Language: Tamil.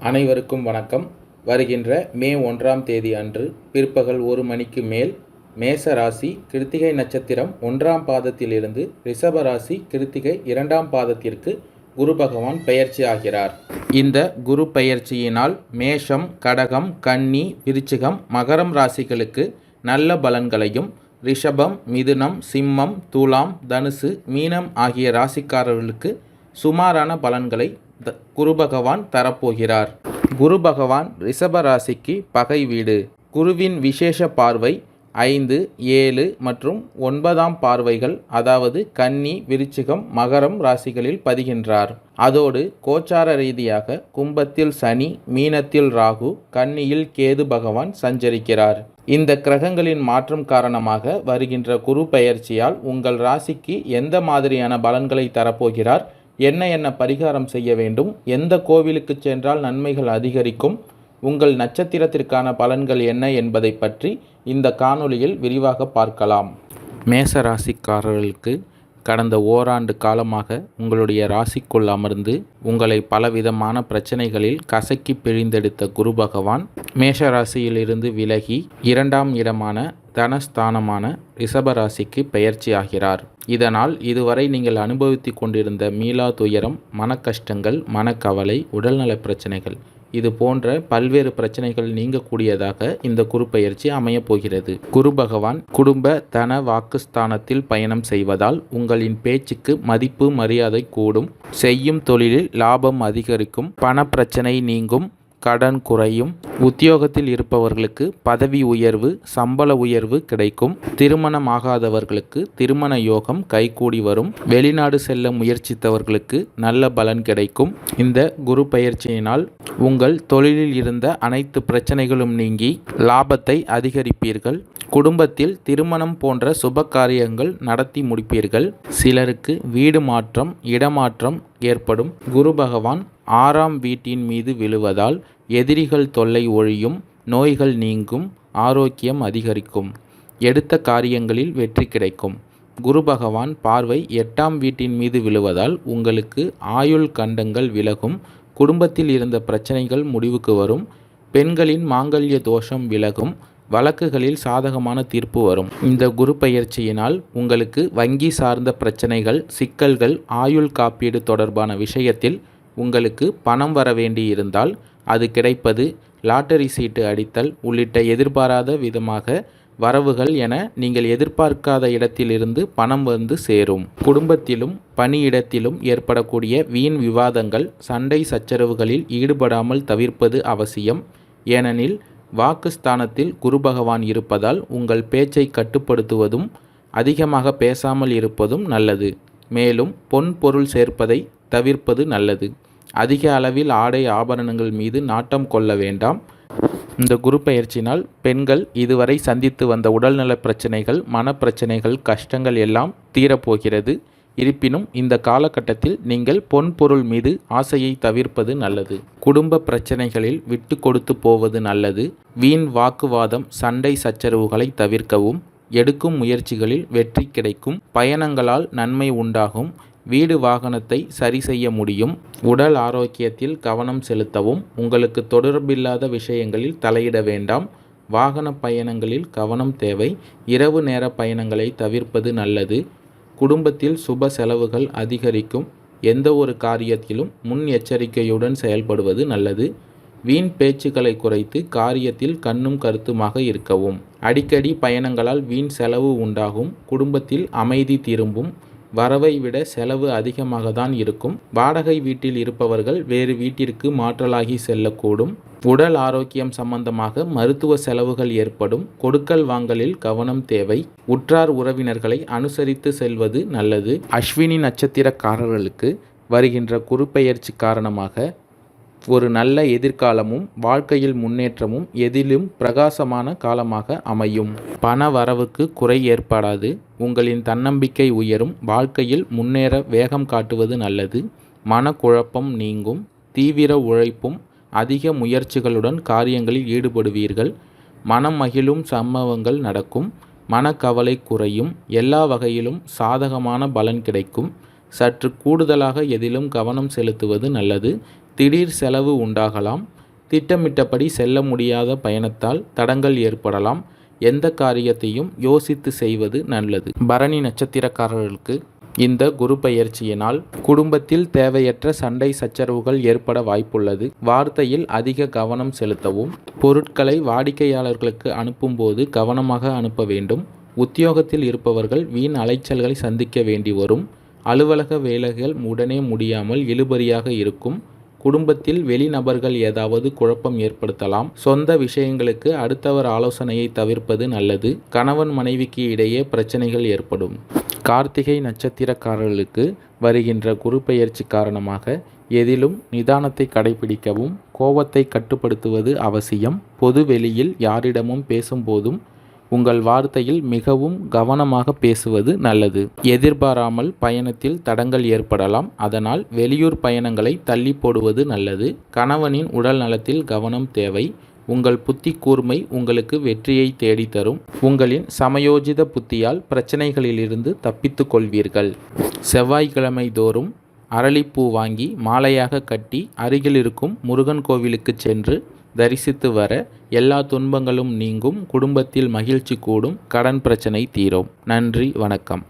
அனைவருக்கும் வணக்கம். வருகின்ற மே 1ஆம் தேதி அன்று பிற்பகல் 1 மணிக்கு மேல் மேச ராசி கிருத்திகை நட்சத்திரம் 1ஆம் பாதத்திலிருந்து ரிஷப ராசி கிருத்திகை 2ஆம் பாதத்திற்கு குரு பகவான் பெயர்ச்சி ஆகிறார். இந்த குரு பெயர்ச்சியினால் மேஷம், கடகம், கன்னி, விருச்சிகம், மகரம் ராசிகளுக்கு நல்ல பலன்களையும், ரிஷபம், மிதுனம், சிம்மம், துலாம், தனுசு, மீனம் ஆகிய ராசிக்காரர்களுக்கு சுமாரான பலன்களை குரு பகவான் தரப்போகிறார். குரு பகவான் ரிஷப ராசிக்கு பகை வீடு. குருவின் விசேஷ பார்வை 5, 7 மற்றும் 9ஆம் பார்வைகள், அதாவது கன்னி, விருச்சிகம், மகரம் ராசிகளில் பதிகின்றார். அதோடு கோச்சார ரீதியாக கும்பத்தில் சனி, மீனத்தில் ராகு, கன்னியில் கேது பகவான் சஞ்சரிக்கிறார். இந்த கிரகங்களின் மாற்றம் காரணமாக வருகின்ற குரு பெயர்ச்சியால் உங்கள் ராசிக்கு எந்த மாதிரியான பலன்களை தரப்போகிறார், என்ன பரிகாரம் செய்ய வேண்டும், எந்த கோவிலுக்கு சென்றால் நன்மைகள் அதிகரிக்கும், உங்கள் நட்சத்திரத்திற்கான பலன்கள் என்ன என்பதை பற்றி இந்த காணொளியில் விரிவாக பார்க்கலாம். மேச ராசிக்காரர்களுக்கு கடந்த ஓராண்டு காலமாக உங்களுடைய ராசிக்குள் அமர்ந்து உங்களை பலவிதமான பிரச்சனைகளில் கசக்கி பிழிந்தெடுத்த குரு பகவான் மேஷ ராசியிலிருந்து விலகி 2ஆம் இடமான தனஸ்தானமான ரிஷபராசிக்கு பெயர்ச்சி ஆகிறார். இதனால் இதுவரை நீங்கள் அனுபவித்து கொண்டிருந்த மீளா துயரம், மனக்கஷ்டங்கள், மனக்கவலை, உடல்நல பிரச்சனைகள், இது போன்ற பல்வேறு பிரச்சனைகள் நீங்கக்கூடியதாக இந்த குரு பெயர்ச்சி அமையப் போகிறது. குரு பகவான் குடும்ப தன வாக்குஸ்தானத்தில் பயணம் செய்வதால் உங்களின் பேச்சுக்கு மதிப்பு மரியாதை கூடும், செய்யும் தொழிலில் லாபம் அதிகரிக்கும், பண பிரச்சனை நீங்கும், கடன் குறையும், உத்தியோகத்தில் இருப்பவர்களுக்கு பதவி உயர்வு, சம்பள உயர்வு கிடைக்கும், திருமணமாகாதவர்களுக்கு திருமண யோகம் கைகூடி வரும், வெளிநாடு செல்ல முயற்சித்தவர்களுக்கு நல்ல பலன் கிடைக்கும். இந்த குரு பெயர்ச்சியினால் உங்கள் தொழிலில் இருந்த அனைத்து பிரச்சனைகளும் நீங்கி லாபத்தை அதிகரிப்பீர்கள். குடும்பத்தில் திருமணம் போன்ற சுப காரியங்கள் நடத்தி முடிப்பீர்கள். சிலருக்கு வீடு மாற்றம், இடமாற்றம் ஏற்படும். குரு பகவான் 6ஆம் வீட்டின் மீது விழுவதால் எதிரிகள் தொல்லை ஒழியும், நோய்கள் நீங்கும், ஆரோக்கியம் அதிகரிக்கும், எடுத்த காரியங்களில் வெற்றி கிடைக்கும். குரு பகவான் பார்வை 8ஆம் வீட்டின் மீது விழுவதால் உங்களுக்கு ஆயுள் கண்டங்கள் விலகும், குடும்பத்தில் இருந்த பிரச்சனைகள் முடிவுக்கு வரும், பெண்களின் மாங்கல்ய தோஷம் விலகும், வழக்குகளில் சாதகமான தீர்ப்பு வரும். இந்த குரு பெயர்ச்சியினால் உங்களுக்கு வங்கி சார்ந்த பிரச்சனைகள், சிக்கல்கள், ஆயுள் காப்பீடு தொடர்பான விஷயத்தில் உங்களுக்கு பணம் வர வேண்டி இருந்தால் அது கிடைப்பது, லாட்டரி சீட்டு அடித்தல் உள்ளிட்ட எதிர்பாராத விதமாக வரவுகள் என நீங்கள் எதிர்பார்க்காத இடத்திலிருந்து பணம் வந்து சேரும். குடும்பத்திலும் பணியிடத்திலும் ஏற்படக்கூடிய வீண் விவாதங்கள், சண்டை சச்சரவுகளில் ஈடுபடாமல் தவிர்ப்பது அவசியம். ஏனெனில் வாக்குஸ்தானத்தில் குரு பகவான் இருப்பதால் உங்கள் பேச்சை கட்டுப்படுத்துவதும் அதிகமாக பேசாமல் இருப்பதும் நல்லது. மேலும் பொன் பொருள் சேர்ப்பதை தவிர்ப்பது நல்லது. அதிக அளவில் ஆடை ஆபரணங்கள் மீது நாட்டம் கொள்ள வேண்டாம். இந்த குரு பெயர்ச்சினால் பெண்கள் இதுவரை சந்தித்து வந்த உடல்நல பிரச்சனைகள், மனப்பிரச்சனைகள், கஷ்டங்கள் எல்லாம் தீரப்போகிறது. இருப்பினும் இந்த காலகட்டத்தில் நீங்கள் பொன் பொருள் மீது ஆசையை தவிர்ப்பது நல்லது. குடும்ப பிரச்சனைகளில் விட்டு கொடுத்து போவது நல்லது. வீண் வாக்குவாதம், சண்டை சச்சரவுகளை தவிர்க்கவும். எடுக்கும் முயற்சிகளில் வெற்றி கிடைக்கும். பயணங்களால் நன்மை உண்டாகும். வீடு வாகனத்தை சரி செய்ய முடியும். உடல் ஆரோக்கியத்தில் கவனம் செலுத்தவும். உங்களுக்கு தொடர்பில்லாத விஷயங்களில் தலையிட வேண்டாம். வாகன பயணங்களில் கவனம் தேவை. இரவு நேர பயணங்களை தவிர்ப்பது நல்லது. குடும்பத்தில் சுப செலவுகள் அதிகரிக்கும். எந்த ஒரு காரியத்திலும் முன் எச்சரிக்கையுடன் செயல்படுவது நல்லது. வீண் பேச்சுக்களை குறைத்து காரியத்தில் கண்ணும் கருத்துமாக இருக்கவும். அடிக்கடி பயணங்களால் வீண் செலவு உண்டாகும். குடும்பத்தில் அமைதி திரும்பும். வரவை விட செலவு அதிகமாக தான் இருக்கும். வாடகை வீட்டில் இருப்பவர்கள் வேறு வீட்டிற்கு மாற்றலாகி செல்லக்கூடும். உடல் ஆரோக்கியம் சம்பந்தமாக மருத்துவ செலவுகள் ஏற்படும். கொடுக்கல் வாங்கலில் கவனம் தேவை. உற்றார் உறவினர்களை அனுசரித்து செல்வது நல்லது. அஸ்வினி நட்சத்திரக்காரர்களுக்கு வருகின்ற குரு பெயர்ச்சி காரணமாக ஒரு நல்ல எதிர்காலமும் வாழ்க்கையில் முன்னேற்றமும் எதிலும் பிரகாசமான காலமாக அமையும். பண வரவுக்கு குறை ஏற்படாது. உங்களின் தன்னம்பிக்கை உயரும். வாழ்க்கையில் முன்னேற வேகம் காட்டுவது நல்லது. மனக்குழப்பம் நீங்கும். தீவிர உழைப்பும் அதிக முயற்சிகளுடன் காரியங்களில் ஈடுபடுவீர்கள். மனம் மகிழும் சம்பவங்கள் நடக்கும். மனக்கவலை குறையும். எல்லா வகையிலும் சாதகமான பலன் கிடைக்கும். சற்று கூடுதலாக எதிலும் கவனம் செலுத்துவது நல்லது. திடீர் செலவு உண்டாகலாம். திட்டமிட்டபடி செல்ல முடியாத பயணத்தால் தடங்கள் ஏற்படலாம். எந்த காரியத்தையும் யோசித்து செய்வது நல்லது. பரணி நட்சத்திரக்காரர்களுக்கு இந்த குரு பெயர்ச்சியினால் குடும்பத்தில் தேவையற்ற சண்டை சச்சரவுகள் ஏற்பட வாய்ப்புள்ளது. வார்த்தையில் அதிக கவனம் செலுத்தவும். பொருட்களை வாடிக்கையாளர்களுக்கு அனுப்பும்போது கவனமாக அனுப்ப வேண்டும். உத்தியோகத்தில் இருப்பவர்கள் வீண் அலைச்சல்களை சந்திக்க வேண்டி வரும். அலுவலக வேலைகள் உடனே முடியாமல் இழுபறியாக இருக்கும். குடும்பத்தில் வெளிநபர்கள் ஏதாவது குழப்பம் ஏற்படுத்தலாம். சொந்த விஷயங்களுக்கு அடுத்தவர் ஆலோசனையை தவிர்ப்பது நல்லது. கணவன் மனைவிக்கு இடையே பிரச்சனைகள் ஏற்படும். கார்த்திகை நட்சத்திரக்காரர்களுக்கு வருகின்ற குரு பெயர்ச்சி காரணமாக எதிலும் நிதானத்தை கடைபிடிக்கவும் கோபத்தை கட்டுப்படுத்துவது அவசியம். பொது வெளியில் யாரிடமும் பேசும்போதும் உங்கள் வார்த்தையில் மிகவும் கவனமாக பேசுவது நல்லது. எதிர்பாராமல் பயணத்தில் தடங்கள் ஏற்படலாம். அதனால் வெளியூர் பயணங்களை தள்ளி போடுவது நல்லது. கணவனின் உடல் நலத்தில் கவனம் தேவை. உங்கள் புத்தி கூர்மை உங்களுக்கு வெற்றியை தேடித்தரும். உங்களின் சமயோஜித புத்தியால் பிரச்சனைகளிலிருந்து தப்பித்துக் கொள்வீர்கள். செவ்வாய்க்கிழமை தோறும் அரளிப்பூ வாங்கி மாலையாக கட்டி அருகில் இருக்கும் முருகன் கோவிலுக்கு சென்று தரிசித்து வர எல்லா துன்பங்களும் நீங்கும். குடும்பத்தில் மகிழ்ச்சி கூடும். கடன் பிரச்சனை தீரும். நன்றி, வணக்கம்.